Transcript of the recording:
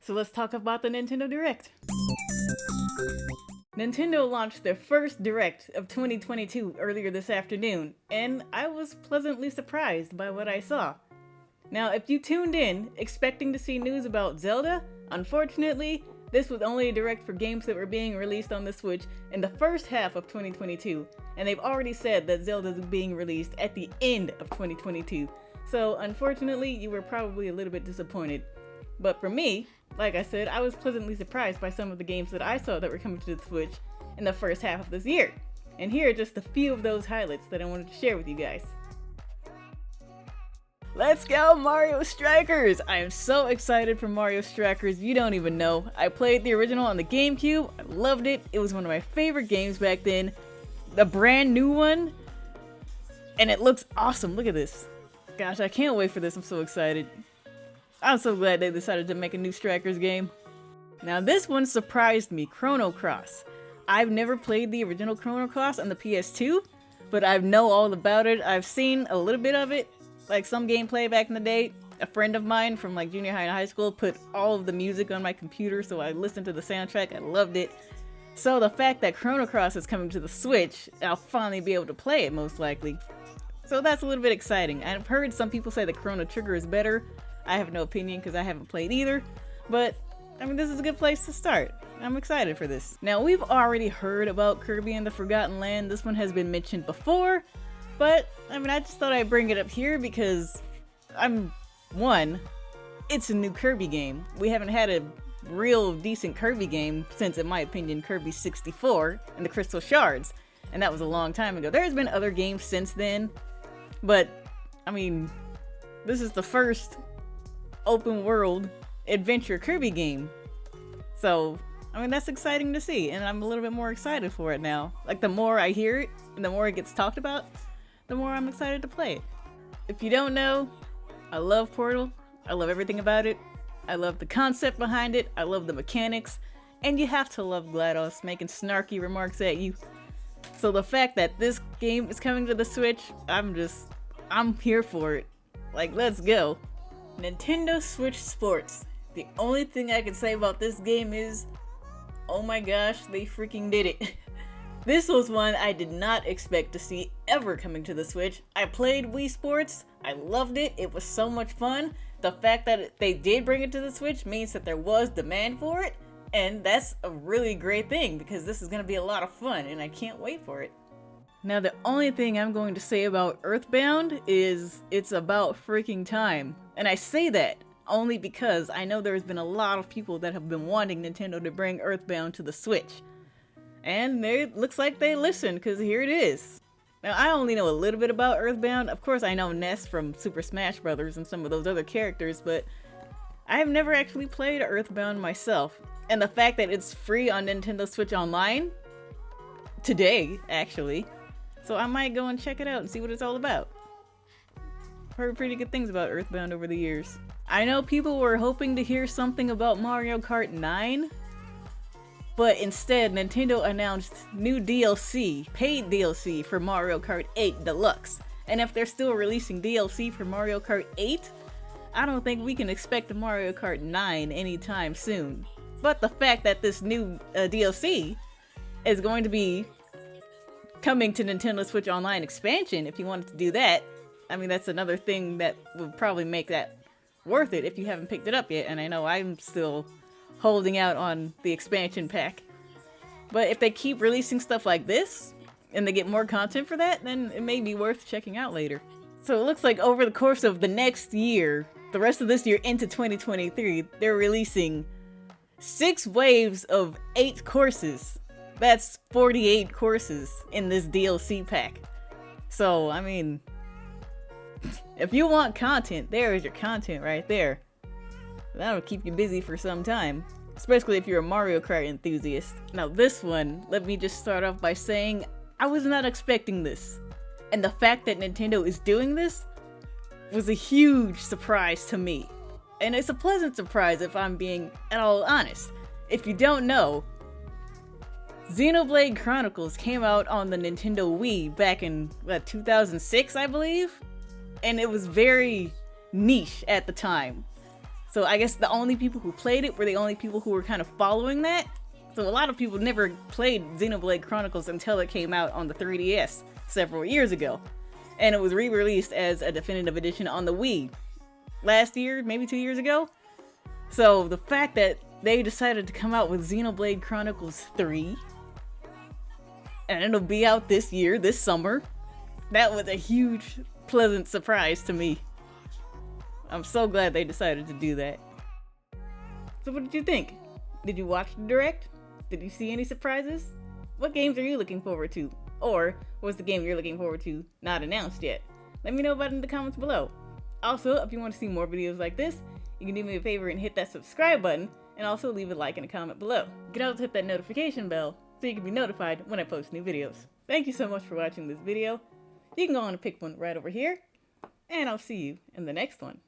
So let's talk about the Nintendo Direct. Nintendo launched their first Direct of 2022 earlier this afternoon, and I was pleasantly surprised by what I saw. Now, if you tuned in expecting to see news about Zelda, unfortunately, this was only a Direct for games that were being released on the Switch in the first half of 2022, and they've already said that Zelda is being released at the end of 2022. So, unfortunately, you were probably a little bit disappointed. But for me, like I said, I was pleasantly surprised by some of the games that I saw that were coming to the Switch in the first half of this year. And here are just a few of those highlights that I wanted to share with you guys. Let's go, Mario Strikers! I am so excited for Mario Strikers, you don't even know. I played the original on the GameCube, I loved it, it was one of my favorite games back then. The brand new one, and it looks awesome, look at this. Gosh, I can't wait for this, I'm so excited. I'm so glad they decided to make a new Strikers game. Now this one surprised me, Chrono Cross. I've never played the original Chrono Cross on the PS2, but I know all about it. I've seen a little bit of it, like some gameplay back in the day. A friend of mine from like junior high and high school put all of the music on my computer, so I listened to the soundtrack, I loved it. So the fact that Chrono Cross is coming to the Switch, I'll finally be able to play it most likely. So that's a little bit exciting. I've heard some people say the Chrono Trigger is better. I have no opinion because I haven't played either, but I mean, this is a good place to start. I'm excited for this. Now, we've already heard about Kirby and the Forgotten Land. This one has been mentioned before, but I mean, I just thought I'd bring it up here because it's a new Kirby game. We haven't had a real decent Kirby game since, in my opinion, Kirby 64 and the Crystal Shards, and that was a long time ago. There's been other games since then, but I mean, this is the first open world adventure Kirby game. So, I mean, that's exciting to see, and I'm a little bit more excited for it now. Like, the more I hear it, and the more it gets talked about, the more I'm excited to play it. If you don't know, I love Portal. I love everything about it. I love the concept behind it. I love the mechanics. And you have to love GLaDOS making snarky remarks at you. So the fact that this game is coming to the Switch, I'm here for it. Like, let's go. Nintendo Switch Sports. The only thing I can say about this game is, oh my gosh, they freaking did it. This was one I did not expect to see ever coming to the Switch. I played Wii Sports, I loved it, it was so much fun. The fact that they did bring it to the Switch means that there was demand for it, and that's a really great thing because this is going to be a lot of fun and I can't wait for it. Now the only thing I'm going to say about EarthBound is it's about freaking time. And I say that only because I know there's been a lot of people that have been wanting Nintendo to bring EarthBound to the Switch. And it looks like they listened, because here it is. Now I only know a little bit about EarthBound. Of course I know Ness from Super Smash Bros. And some of those other characters, but I have never actually played EarthBound myself. And the fact that it's free on Nintendo Switch Online, today actually, so I might go and check it out and see what it's all about. Heard pretty good things about EarthBound over the years. I know people were hoping to hear something about Mario Kart 9, but instead Nintendo announced new DLC, paid DLC for Mario Kart 8 Deluxe. And if they're still releasing DLC for Mario Kart 8, I don't think we can expect a Mario Kart 9 anytime soon. But the fact that this new DLC is going to be coming to Nintendo Switch Online expansion, if you wanted to do that, I mean, that's another thing that would probably make that worth it if you haven't picked it up yet, and I know I'm still holding out on the expansion pack. But if they keep releasing stuff like this, and they get more content for that, then it may be worth checking out later. So it looks like over the course of the next year, the rest of this year into 2023, they're releasing 6 waves of 8 courses. That's 48 courses in this DLC pack. So, I mean, if you want content, there is your content right there. That'll keep you busy for some time, especially if you're a Mario Kart enthusiast. Now this one, let me just start off by saying, I was not expecting this. And the fact that Nintendo is doing this was a huge surprise to me. And it's a pleasant surprise if I'm being at all honest. If you don't know, Xenoblade Chronicles came out on the Nintendo Wii back in, 2006, I believe? And it was very niche at the time. So I guess the only people who played it were the only people who were kind of following that. So a lot of people never played Xenoblade Chronicles until it came out on the 3DS several years ago. And it was re-released as a definitive edition on the Wii last year, maybe 2 years ago. So the fact that they decided to come out with Xenoblade Chronicles 3, and it'll be out this year, this summer, that was a huge, pleasant surprise to me. I'm so glad they decided to do that. So what did you think? Did you watch the Direct? Did you see any surprises? What games are you looking forward to? Or was the game you're looking forward to not announced yet? Let me know about it in the comments below. Also, if you want to see more videos like this, you can do me a favor and hit that subscribe button, and also leave a like and a comment below. You can also hit that notification bell so you can be notified when I post new videos. Thank you so much for watching this video. You can go on and pick one right over here, and I'll see you in the next one.